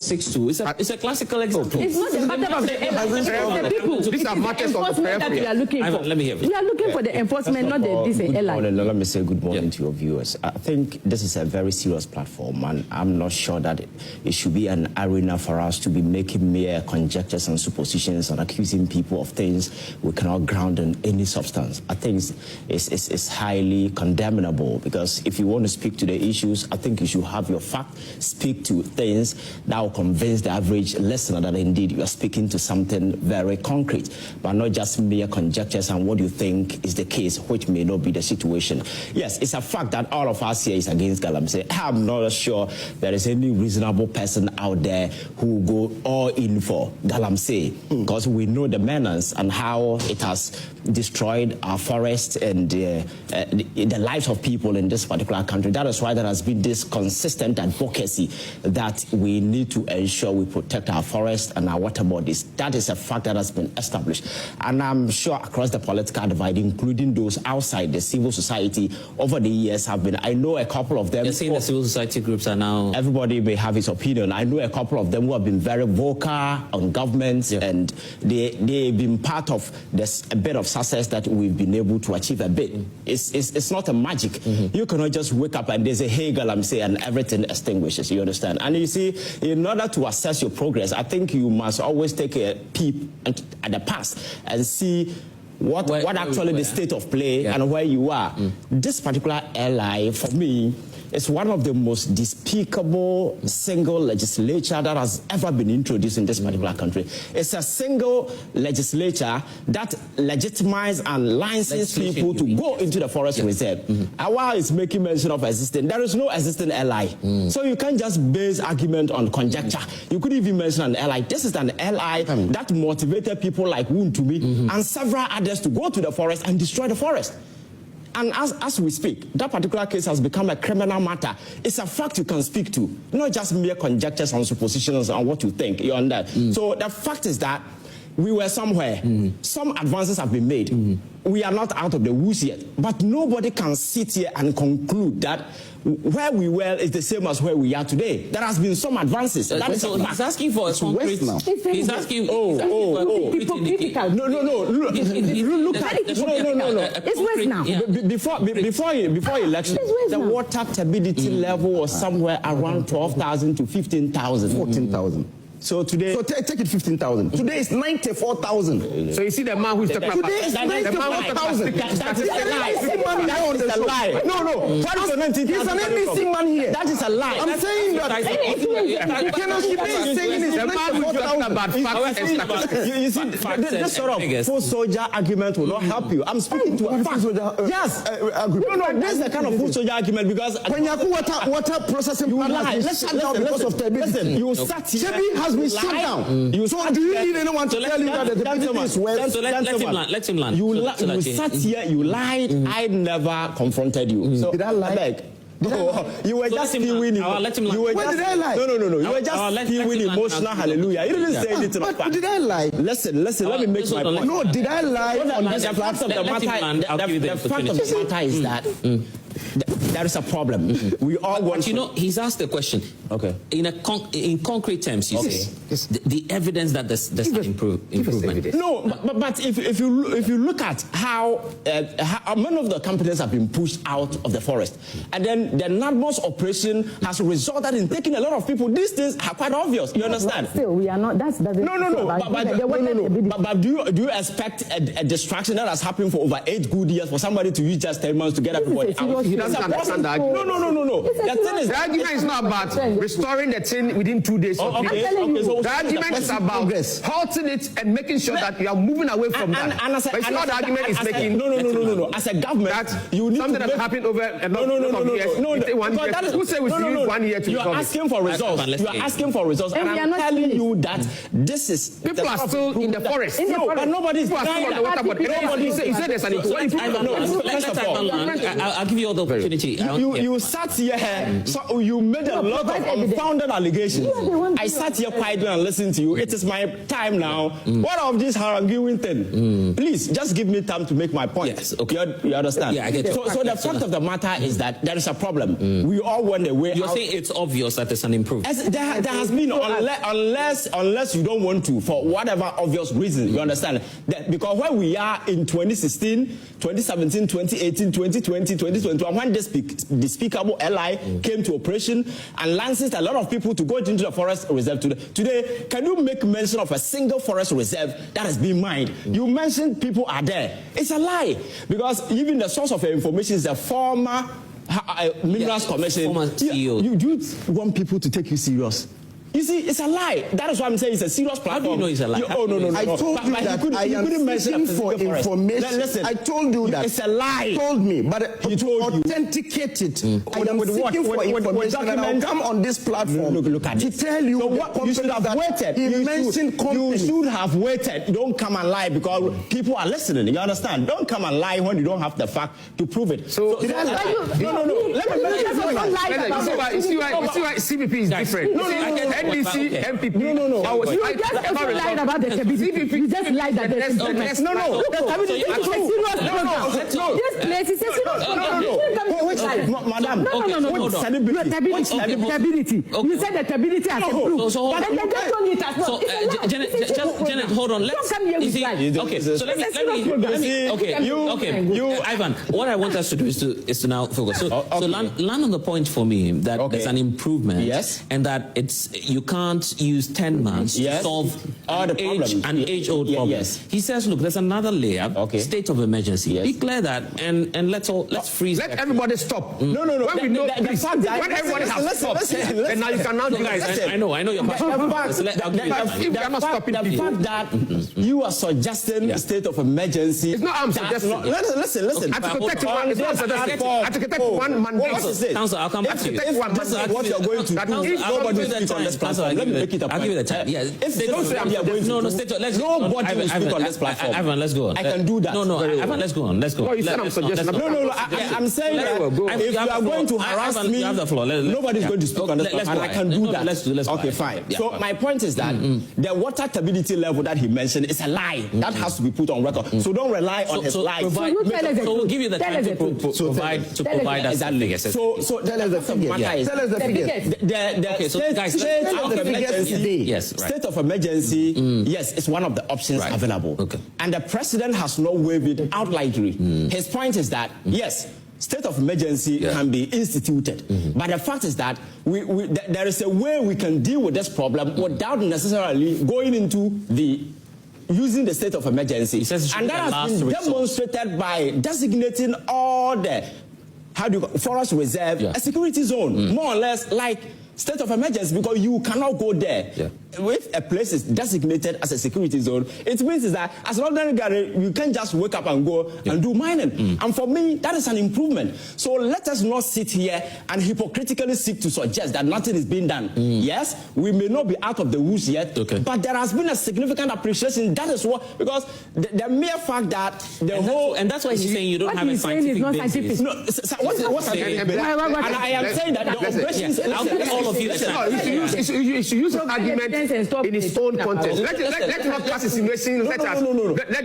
6-2. It's a classical example. It's not a matter of the people. These are matters of the that we are looking for. Let me hear. We are looking for the enforcement, not this airline. Let me say good morning to your viewers. I think this is a very serious platform, and I'm not sure that it should be an arena for us to be making mere conjectures and suppositions and accusing people of things we cannot ground in any substance. I think it's highly condemnable, because if you want to speak to the issues, I think you should have your fact, speak to things that will convince the average listener that indeed you are speaking to something very concrete, but not just mere conjectures and what you think is the case, which may not be the situation. Yes, it's a fact that all of us here is against Galamsey. I'm not sure there is any reasonable person out there who will go all in for Galamsey, because we know the menace and how it has destroyed our forests and the lives of people in this particular country. That is why there has been this consistent advocacy that we need to ensure we protect our forests and our water bodies. That is a fact that has been established. And I'm sure across the political divide, including those outside the civil society, over the years have been, I know a couple of them. You're saying the civil society groups are now... Everybody may have his opinion. I know a couple of them who have been very vocal on governments, and they've been part of this a bit of success that we've been able to achieve a bit. It's not a magic. You cannot just wake up and there's a hey Galamsey and everything extinguishes, you understand? And you see, in order to assess your progress, I think you must always take a peep at the past and see what actually the state of play and where you are. This particular ally, for me, is one of the most despicable single legislature that has ever been introduced in this particular country. It's a single legislature that legitimizes and licenses people to go into the forest reserve. And while it's making mention of existing, there is no existing ally. So you can't just base argument on conjecture. You could even mention an ally. This is an ally that motivated people like Wuntumi and several others to go to the forest and destroy the forest. And as we speak, that particular case has become a criminal matter. It's a fact you can speak to, not just mere conjectures and suppositions on what you think. You understand? So the fact is that we were somewhere. Some advances have been made. We are not out of the woods yet. But nobody can sit here and conclude that where we were is the same as where we are today. There has been some advances. That is a fact. He's asking for a concrete... He's asking for hypocritical. No. Look at it. No. It's West now. Before election, the water turbidity level was somewhere around 12,000 to 15,000. 14,000. So today... So take it 15,000. Today is 94,000. So you see the man who's talking about... Today is 94,000. That is a lie. That is a lie. No. He's an NBC man here. That is a lie. I'm saying that. You cannot keep saying it's 94,000. You see, this sort of full soldier argument will not help you. I'm speaking to a fact. Yes. No, this is the kind of full soldier argument, because... When you have water processing plant has been shut down because of turbidity. Listen, you sat here... has been shut down. So do you need anyone to tell you that the turbidity is worse? So let him land. You sat here, you lied. I never confronted you. So did I lie? You were just spewing. Did I lie? No. You were just spewing emotional hallelujah. You didn't say anything. But did I lie? Listen. Let me make my point. No, did I lie on this platform? The fact of the matter is that there is a problem. We all want. But you know, he's asked the question. Okay. In concrete terms, you say the evidence that there's improvement. No, but if you look at how many of the companies have been pushed out of the forest, and then the NADMOS operation has resulted in taking a lot of people. These things are quite obvious. You understand? Still, we are not. That's no. But do you expect a distraction that has happened for over 8 good years for somebody to use just 10 months to get everybody out? He doesn't understand that. No. The argument is not about restoring the thing within 2 days. So the argument is about halting it and making sure that you are moving away from that. But it's not the argument is making. No. As a government, you need something that happened over a number of years. Who said we should use 1 year to you are asking for results. You are asking for results, and I'm telling you that this is people are still in the forest. No, but nobody is denying that. Nobody. You said there's an improvement. I'll give you all the opportunity You sat here, so you made a lot of unfounded allegations. I sat here quietly and listened to you. It is my time now. What of this haranguing thing? Please, just give me time to make my point. Yes, okay. You understand? Yeah, I get it. So the fact of the matter is that there is a problem. We all want a way out. You're saying it's obvious that there's an improvement. There has been, unless you don't want to, for whatever obvious reason, you understand? That because where we are in 2016, 2017, 2018, 2020, 2021, when this despicable LI came to operation and licensed a lot of people to go into the forest reserve today, can you make mention of a single forest reserve that has been mined? You mentioned people are there. It's a lie, because even the source of your information is a former Minerals Commission. Former CEO. You want people to take you serious? You see, it's a lie. That is why I'm saying it's a serious platform. How do you know it's a lie? No. I told you that I am seeking for information. Listen, I told you that. It's a lie. He told me, but he told you. Authenticate it. I am with seeking for information, and I'll come on this platform look at to it. tell you. So what, you should have waited. You should have waited. Don't come and lie, because people are listening. You understand? Don't come and lie when you don't have the fact to prove it. So no. You see why CPP is different. NDC, MPP. No. You just lied about the CPP. You just lied that there's no. This place is a serious program. Madam. No. Stability. You said the stability has improved. But they just told it as well. Janet, hold on. Let's see. Okay, so let me. Okay. Ivan, what I want us to do is to now focus. So land on the point for me that there's an improvement. Yes. And that you can't use 10 months to solve all the problems. An age-old problem. Yes. He says, look, there's another layer, state of emergency. Yes. Declare that, and let's freeze. Let everybody stop. No. When we know the fact that when everybody has stopped, then now you can now do guys. I know you're passionate. The fact that you are suggesting a state of emergency. It's not I'm suggesting. Listen. Article 31 is not suggesting. Article 31 mandates. Council, I'll come back to you. What you're going to do. Nobody will speak on this platform. Let me make it a point. I'll give you the time. Yeah. If they don't say we are going to nobody will speak on this platform. Ivan, let's go on. I can do that. No, Ivan, let's go on. No, you said I'm suggesting. No. I'm saying that if you are going to harass me, nobody's going to speak on this platform, and I can do that. Let's do. Okay, fine. So my point is that the water stability level that he mentioned is a lie. That has to be put on record. So don't rely on his lies. So we'll give you the time to provide us that figure. So tell us the figure. Tell us the figure. State of emergency, yes, it's one of the options available. Okay. And the president has not waived it outrightly. His point is that, yes, state of emergency can be instituted. But the fact is that there is a way we can deal with this problem without necessarily going into using the state of emergency. And that has been demonstrated by designating all the forest reserve a security zone, more or less like state of emergency, because you cannot go there. If a place is designated as a security zone, it means that as an ordinary guy, you can't just wake up and go and do mining. And for me, that is an improvement. So let us not sit here and hypocritically seek to suggest that nothing is being done. Yes, we may not be out of the woods yet, but there has been a significant appreciation. That is what, because the mere fact that and that's why he's saying you don't have a scientific basis. No, what's scientific basis? And I am saying that the operations. I'll give all of you the time. You should use an argument in its own context. Let's not cast insinuation. Let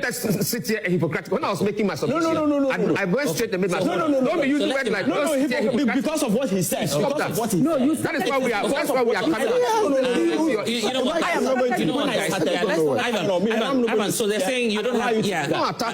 us sit here hypocritical. When I was making my submission, I went straight and made my submission. Don't be using words like because of what he said. Stop that. That is why we are. That's why we are coming. You know what? I am not going to. You know what, guys? Ivan. So they're saying you don't have.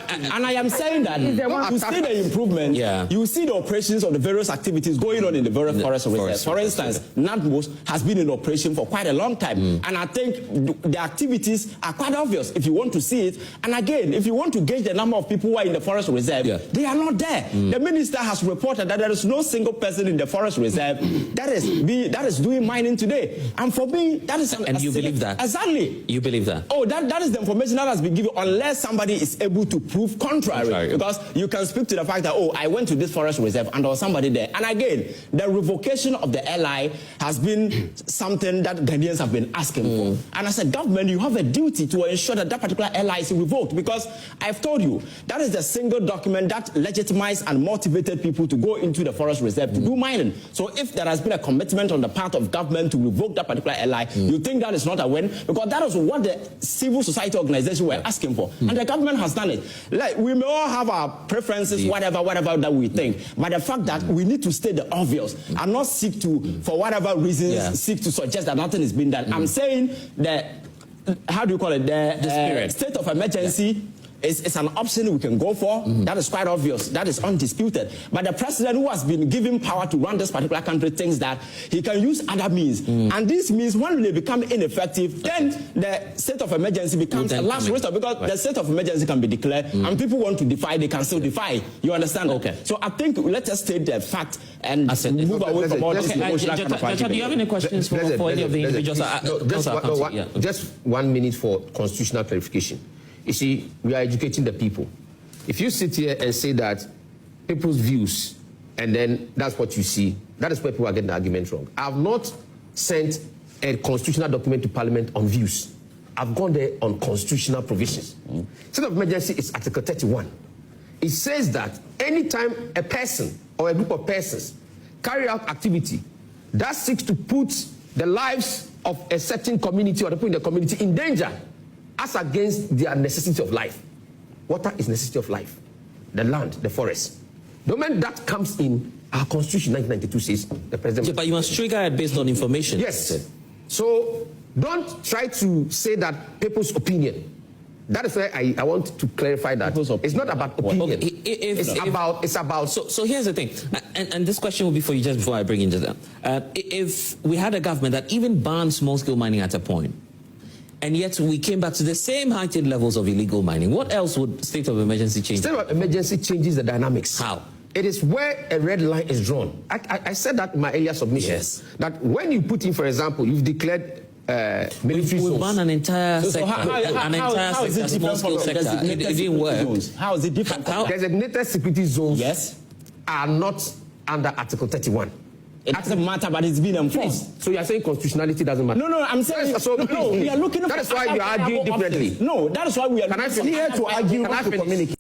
And I am saying that you see the improvement. You see the operations of the various activities going on in the various forest reserves. For instance, NADMOS has been in operation for quite a long time. And I think the activities are quite obvious if you want to see it. And again, if you want to gauge the number of people who are in the forest reserve, they are not there. The minister has reported that there is no single person in the forest reserve that is doing mining today. And for me, that is... And you believe that? Exactly. Exactly. You believe that? Oh, that is the information that has been given, unless somebody is able to prove contrary. Because you can speak to the fact that, oh, I went to this forest reserve and there was somebody there. And again, the revocation of the LI has been something that Ghanaians have been asking for. And as a government, you have a duty to ensure that that particular LI is revoked, because I've told you, that is the single document that legitimized and motivated people to go into the forest reserve to do mining. So if there has been a commitment on the part of government to revoke that particular LI, you think that is not a win? Because that is what the civil society organization were asking for. And the government has done it. Like, we may all have our preferences, whatever that we think. But the fact that we need to state the obvious and not seek to, for whatever reasons, seek to suggest that nothing is being done. I'm saying that, how do you call it? The state of emergency is an option we can go for. That is quite obvious. That is undisputed. But the president, who has been given power to run this particular country, thinks that he can use other means. And these means, when they become ineffective, then the state of emergency becomes a last resort, because the state of emergency can be declared and people want to defy, they can still defy. You understand? Okay. So I think let us state the fact and move away from all this emotional kind of do you have any questions for any of the individuals? Just 1 minute for constitutional clarification. You see, we are educating the people. If you sit here and say that people's views, and then that's what you see, that is where people are getting the argument wrong. I have not sent a constitutional document to Parliament on views. I've gone there on constitutional provisions. State of emergency is Article 31. It says that anytime a person or a group of persons carry out activity that seeks to put the lives of a certain community or the people in the community in danger, as against their necessity of life. Water is necessity of life. The land, the forest. The moment that comes in, our Constitution 1992 says the president... Yeah, but you must trigger it based on information. Yes. So don't try to say that people's opinion. That is where I want to clarify that. It's not about opinion. Okay. It's about... So here's the thing, and this question will be for you just before I bring into that. If we had a government that even banned small-scale mining at a point, and yet we came back to the same heightened levels of illegal mining, what else would state of emergency change? State of emergency changes the dynamics. How? It is where a red line is drawn. I said that in my earlier submission. Yes. That when you put in, for example, you've declared military zones. We've banned an entire sector, small-scale sector. It didn't work. How is it different? Designated security zones are not under Article 31. It doesn't matter, but it's been enforced. So you are saying constitutionality doesn't matter? No, I'm saying... So no, we are looking that is why you are arguing differently. No, that is why we are here to argue not to communicate.